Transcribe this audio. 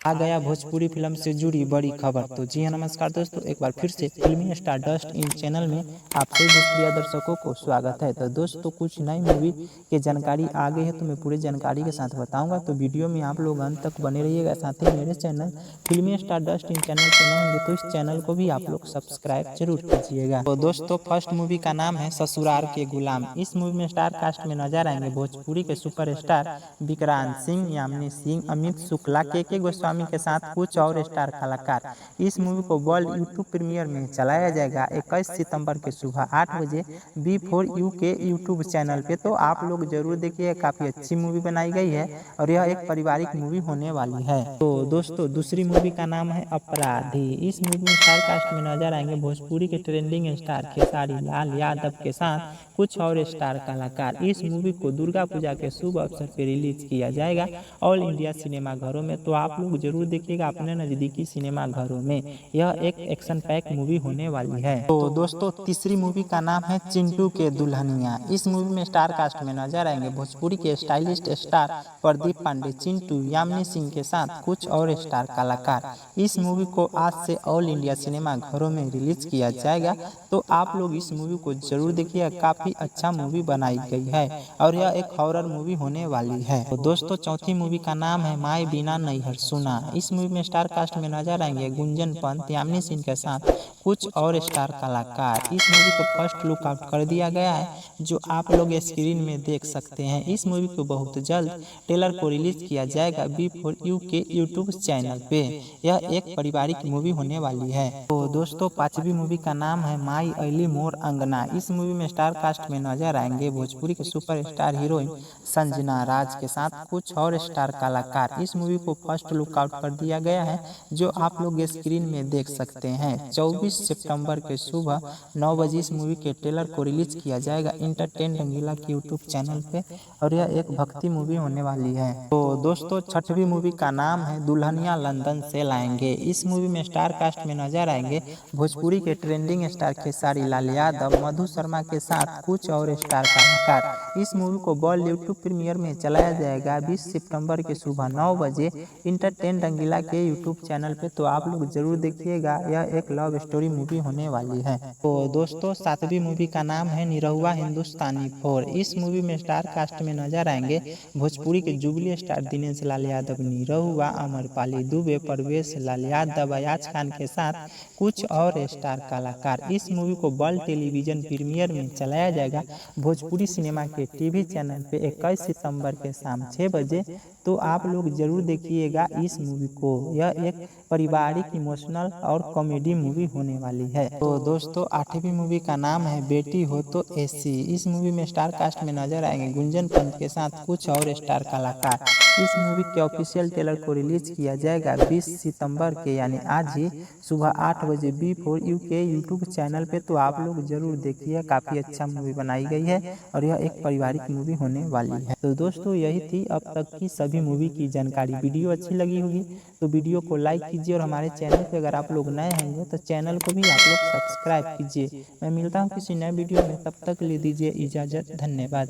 आ गया भोजपुरी फिल्म से जुड़ी बड़ी खबर। तो जी हाँ नमस्कार दोस्तों, एक बार फिर से फिल्मी स्टार डस्ट इन चैनल में आप सभी भोजपुरी दर्शकों को स्वागत है। तो दोस्तों कुछ नई मूवी की जानकारी आ गई है, तो मैं पूरी जानकारी के साथ बताऊंगा, तो वीडियो में आप लोग अंत तक बने रहिएगा। साथ ही मेरे चैनल फिल्मी स्टार डस्ट इन चैनल पर नए होंगे तो इस चैनल को भी आप लोग सब्सक्राइब जरूर कीजिएगा। तो दोस्तों फर्स्ट मूवी का नाम है ससुराल के गुलाम। इस मूवी में स्टार कास्ट में नजर आएंगे भोजपुरी के सुपरस्टार विक्रांत सिंह, यामिनी सिंह, अमित शुक्ला, के गोस्वामी के साथ कुछ और स्टार कलाकार। इस मूवी को वर्ल्ड यूट्यूब प्रीमियर में चलाया जाएगा 21 सितंबर के सुबह 8 बजे B4U के यूट्यूब चैनल पे। तो आप लोग जरूर देखिए, काफी अच्छी मूवी बनाई गई है और यह एक पारिवारिक मूवी होने वाली है। तो दोस्तों दूसरी मूवी का नाम है अपराधी। इस मूवी में स्टार कास्ट में नजर आएंगे भोजपुरी के ट्रेंडिंग स्टार खेसारी लाल यादव के साथ कुछ और स्टार कलाकार। इस मूवी को दुर्गा पूजा के शुभ अवसर पर रिलीज किया जाएगा ऑल इंडिया सिनेमा घरों में। तो आप लोग जरूर देखिएगा अपने नजदीकी सिनेमा घरों में। यह एक एक्शन पैक मूवी होने वाली है। तो दोस्तों तीसरी मूवी का नाम है चिंटू के दुल्हनिया। इस मूवी में स्टार कास्ट में नजर आएंगे भोजपुरी के स्टाइलिस्ट स्टार प्रदीप पांडे, चिंटू, यामिनी सिंह के साथ कुछ और स्टार कलाकार। इस मूवी को आज से ऑल इंडिया सिनेमा घरों में रिलीज किया जाएगा। तो आप लोग इस मूवी को जरूर देखिए, काफी अच्छा मूवी बनाई गई है और यह एक हॉरर मूवी होने वाली है। तो दोस्तों चौथी मूवी का नाम है माई बिना नैहर सुना। इस मूवी में स्टार कास्ट में नजर आएंगे गुंजन पंत, यामिनी सिंह के साथ कुछ और स्टार कलाकार। इस मूवी को फर्स्ट लुक आउट कर दिया गया है, जो आप लोग स्क्रीन में देख सकते हैं। इस मूवी को बहुत जल्द ट्रेलर को रिलीज किया जाएगा B4U के यूट्यूब चैनल पे। यह एक पारिवारिक मूवी होने वाली है। तो दोस्तों पांचवी मूवी का नाम है माई अली मोर अंगना। इस मूवी में स्टार कास्ट में नजर आएंगे भोजपुरी के सुपरस्टार हीरोइन संजना राज के साथ कुछ और स्टार कलाकार। इस मूवी को फर्स्ट लुक आउट कर दिया गया है, जो आप लोग स्क्रीन में देख सकते हैं। 24 सितंबर के सुबह 9 बजे इस मूवी के ट्रेलर को रिलीज किया जाएगा इंटरटेन रंगीला के यूट्यूब चैनल पे और यह एक भक्ति मूवी होने वाली है। तो दोस्तों छठवीं मूवी का नाम है दुल्हनिया लंदन से लाएंगे। इस मूवी में स्टार कास्ट में नजर आएंगे भोजपुरी के ट्रेंडिंग स्टार खेसारी लाल यादव, मधु शर्मा के साथ कुछ और स्टार कलाकार। इस मूवी को वर्ल्ड यूट्यूब प्रीमियर में चलाया जाएगा 20 सितंबर के सुबह 9 बजे इंटरटेन रंगीला के यूट्यूब चैनल पे। तो आप लोग जरूर देखिएगा, यह एक लव स्टोरी मूवी होने वाली है। तो दोस्तों सातवीं मूवी का नाम है निरहुआ हिंदुस्तानी 4। इस मूवी में स्टार कास्ट में नजर आएंगे भोजपुरी के जुबली स्टार दिनेश लाल यादव, निरहुआ, अमरपाली दुबे, परवेश लाल यादव, अयाज खान के साथ कुछ और स्टार कलाकार। इस मूवी को वर्ल्ड टेलीविजन प्रीमियर में चलाया जाएगा भोजपुरी सिनेमा के टीवी चैनल पे 21 सितंबर के शाम 6 बजे। तो आप लोग जरूर देखिएगा इस मूवी को, यह एक पारिवारिक इमोशनल और कॉमेडी मूवी होने वाली है। तो दोस्तों आठवीं मूवी का नाम है बेटी हो तो ऐसी। इस मूवी में स्टार कास्ट में नजर आएंगे गुंजन पंत के साथ कुछ और स्टार कलाकार। इस मूवी के ऑफिशियल ट्रेलर को रिलीज किया जाएगा 20 सितंबर के यानी आज ही सुबह 8 बजे B4U के यूट्यूब चैनल पे। तो आप लोग जरूर देखिए, काफी अच्छा मूवी बनाई गई है और यह एक पारिवारिक मूवी होने वाली है। तो दोस्तों यही थी अब तक की सभी मूवी की जानकारी। वीडियो अच्छी लगी होगी तो वीडियो को लाइक कीजिए और हमारे चैनल पे अगर आप लोग नए होंगे तो चैनल को भी आप लोग सब्सक्राइब कीजिए। मैं मिलता हूँ किसी नए वीडियो में, तब तक ले दीजिए इजाजत। धन्यवाद।